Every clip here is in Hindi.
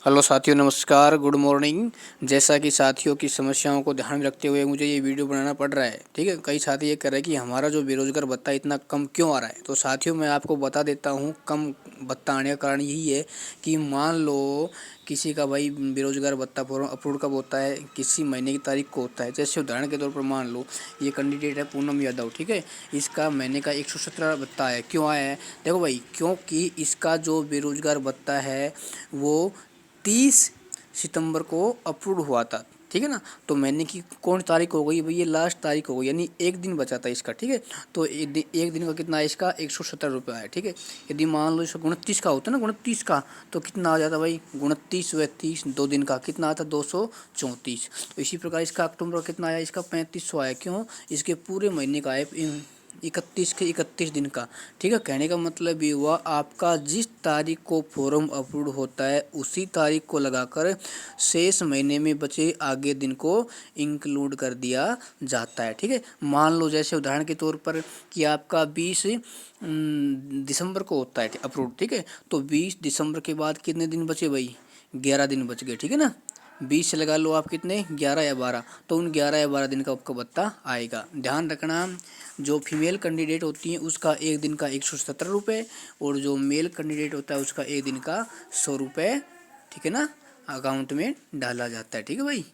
हेलो साथियों, नमस्कार, गुड मॉर्निंग। जैसा कि साथियों की समस्याओं को ध्यान में रखते हुए मुझे ये वीडियो बनाना पड़ रहा है, ठीक है। कई साथी ये कह रहे हैं कि हमारा जो बेरोजगार भत्ता इतना कम क्यों आ रहा है। तो साथियों मैं आपको बता देता हूँ, कम भत्ता आने का कारण यही है कि मान लो किसी का भाई बेरोजगार भत्ता फॉर्म अप्रूव कब होता है, किसी महीने की तारीख को होता है। जैसे उदाहरण के तौर पर मान लो ये कैंडिडेट है पूनम यादव, ठीक है। इसका महीने का 117 भत्ता है। क्यों आया है? देखो भाई, क्योंकि इसका जो बेरोजगार भत्ता है वो 30 सितंबर को अप्रूव हुआ था, ठीक है ना। तो महीने की कौन तारीख हो गई भाई, ये लास्ट तारीख हो गई, यानी एक दिन बचा था इसका, ठीक है। तो एक दिन का कितना है इसका 117 रुपये है, ठीक है। यदि मान लो इसका 29 का होता है ना, 29 का, तो कितना आ जाता भाई 29 व 30 2 दिन का कितना आता 234। तो इसी प्रकार इसका अक्टूबर का कितना आया, इसका 3500 आया। क्यों? इसके पूरे महीने का है 31 के 31 दिन का, ठीक है। कहने का मतलब ये हुआ आपका जिस तारीख को फॉर्म अप्रूव होता है उसी तारीख को लगाकर शेष महीने में बचे आगे दिन को इंक्लूड कर दिया जाता है, ठीक है। मान लो जैसे उदाहरण के तौर पर कि आपका 20 दिसंबर को होता है अप्रूव, ठीक है। तो 20 दिसंबर के बाद कितने दिन बचे भाई, 11 दिन बच गए, ठीक है ना। 20 से लगा लो आप कितने 11 या 12, तो उन 11 या 12 दिन का आपका भत्ता आएगा। ध्यान रखना, जो फीमेल कैंडिडेट होती है उसका एक दिन का 117 रुपये, और जो मेल कैंडिडेट होता है उसका एक दिन का 100 रुपये, ठीक है ना, अकाउंट में डाला जाता है, ठीक है भाई।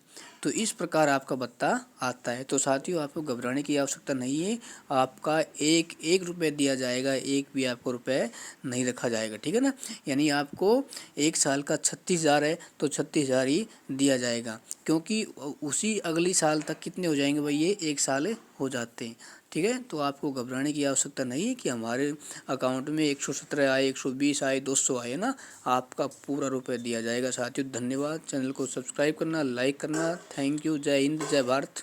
तो इस प्रकार आपका भत्ता आता है। तो साथियों आपको घबराने की आवश्यकता नहीं है, आपका एक एक रुपये दिया जाएगा, एक भी आपको रुपये नहीं रखा जाएगा, ठीक है ना। यानी आपको एक साल का 36,000 है तो 36,000 ही दिया जाएगा, क्योंकि उसी अगली साल तक कितने हो जाएंगे भाई, ये एक साल हो जाते हैं, ठीक है। तो आपको घबराने की आवश्यकता नहीं है कि हमारे अकाउंट में 117 आए, 120 आए, 200 आए ना, आपका पूरा रुपये दिया जाएगा। साथियों धन्यवाद, चैनल को सब्सक्राइब करना, लाइक करना। Thank you. जय हिंद, जय भारत।